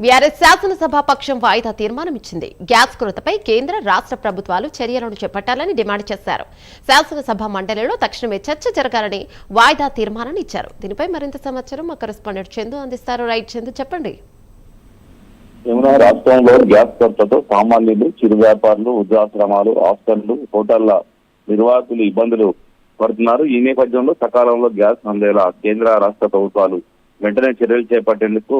BRS శాసనసభాపక్షం వాయిదా తీర్మానం ఇచ్చింది. గ్యాస్ కొరతపై కేంద్ర రాష్ట్ర ప్రభుత్వాలు చర్యలను చేపట్టాలని డిమాండ్ చేశారు. శాసనసభ మండలిలో తక్షణమే చర్చ జరగాలని వాయిదా తీర్మానాన్ని ఇచ్చారు. దీనిపై మరింత సమాచారం మా కరెస్పాండెంట్ చందు అందిస్తారు. రైట్ చందు, చెప్పండి. రాష్ట్రంలో గ్యాస్ కొరతతో సామాన్యులు, చిరు వ్యాపారులు, వృద్ధాశ్రమాలు, హాస్టళ్లు, హోటళ్ల నిర్వాహకులు ఇబ్బందులు పడుతున్నారు. ఈ నేపథ్యంలో సకాలంలో గ్యాస్ అందేలా కేంద్ర రాష్ట్ర ప్రభుత్వాలు వెంటనే చర్యలు చేపట్టేందుకు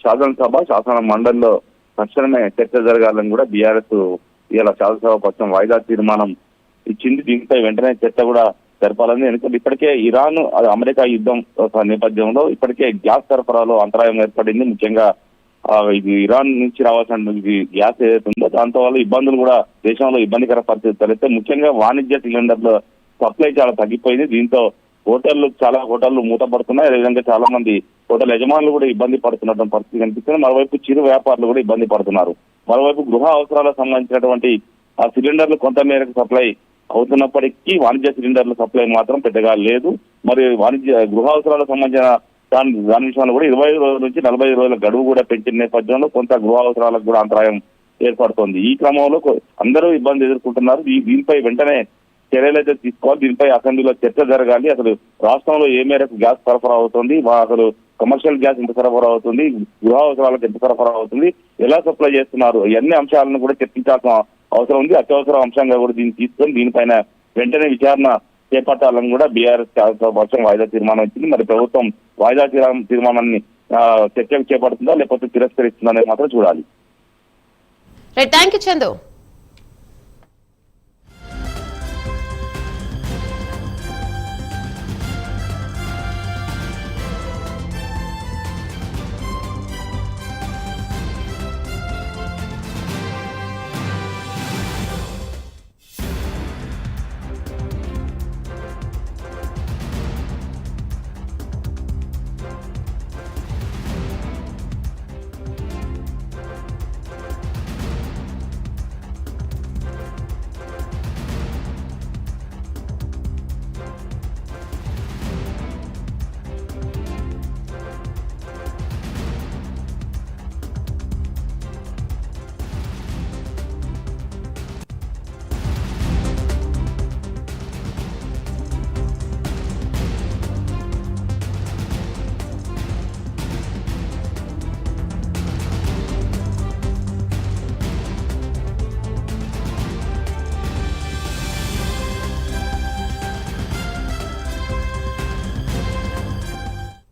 శాసనసభ శాసన మండలిలో తక్షణమే చర్చ జరగాలని కూడా బీఆర్ఎస్ ఇలా శాసనసభ పక్షం వాయిదా తీర్మానం ఇచ్చింది. దీనిపై వెంటనే చర్చ కూడా జరపాలని. ఎందుకంటే ఇప్పటికే ఇరాన్ అమెరికా యుద్ధం నేపథ్యంలో ఇప్పటికే గ్యాస్ సరఫరాలో అంతరాయం ఏర్పడింది. ముఖ్యంగా ఇది ఇరాన్ నుంచి రావాల్సిన గ్యాస్ ఏదైతే ఉందో దాంతో వల్ల ఇబ్బందులు కూడా దేశంలో ఇబ్బందికర పరిస్థితి తలెత్తే. ముఖ్యంగా వాణిజ్య సిలిండర్ల సప్లై చాలా తగ్గిపోయింది. దీంతో చాలా హోటళ్లు మూతపడుతున్నాయి. అదేవిధంగా చాలా మంది హోటల్ యజమానులు కూడా ఇబ్బంది పడుతున్నటువంటి పరిస్థితి కనిపిస్తుంది. మరోవైపు చిరు వ్యాపారులు కూడా ఇబ్బంది పడుతున్నారు. మరోవైపు గృహ అవసరాలకు సంబంధించినటువంటి ఆ సిలిండర్లు కొంత మేరకు సప్లై అవుతున్నప్పటికీ వాణిజ్య సిలిండర్ల సప్లై మాత్రం పెద్దగా లేదు. మరి గృహ అవసరాలకు సంబంధించిన దాని విషయంలో కూడా 25 రోజుల నుంచి 45 రోజుల గడువు కూడా పెంచిన నేపథ్యంలో కొంత గృహ అవసరాలకు కూడా అంతరాయం ఏర్పడుతోంది. ఈ క్రమంలో అందరూ ఇబ్బంది ఎదుర్కొంటున్నారు. దీనిపై వెంటనే చర్యలు అయితే తీసుకోవాలి. దీనిపై అసెంబ్లీలో చర్చ జరగాలి. అసలు రాష్ట్రంలో ఏ మేరకు గ్యాస్ సరఫరా అవుతుంది, అసలు కమర్షియల్ గ్యాస్ ఎంత సరఫరా అవుతుంది, గృహ అవసరాలకు ఎంత సరఫరా అవుతుంది, ఎలా సప్లై చేస్తున్నారు, ఇవన్నీ అంశాలను కూడా చర్చించాల్సిన అవసరం ఉంది. అత్యవసర అంశంగా కూడా దీన్ని తీసుకొని దీనిపైన వెంటనే విచారణ చేపట్టాలని కూడా బీఆర్ఎస్ పక్షం వాయిదా తీర్మానం ఇచ్చింది. మరి ప్రభుత్వం వాయిదా తీర్మానాన్ని చర్చకు చేపడుతుందా లేకపోతే తిరస్కరిస్తుందా అనేది మాత్రం చూడాలి. Thank you Chandu.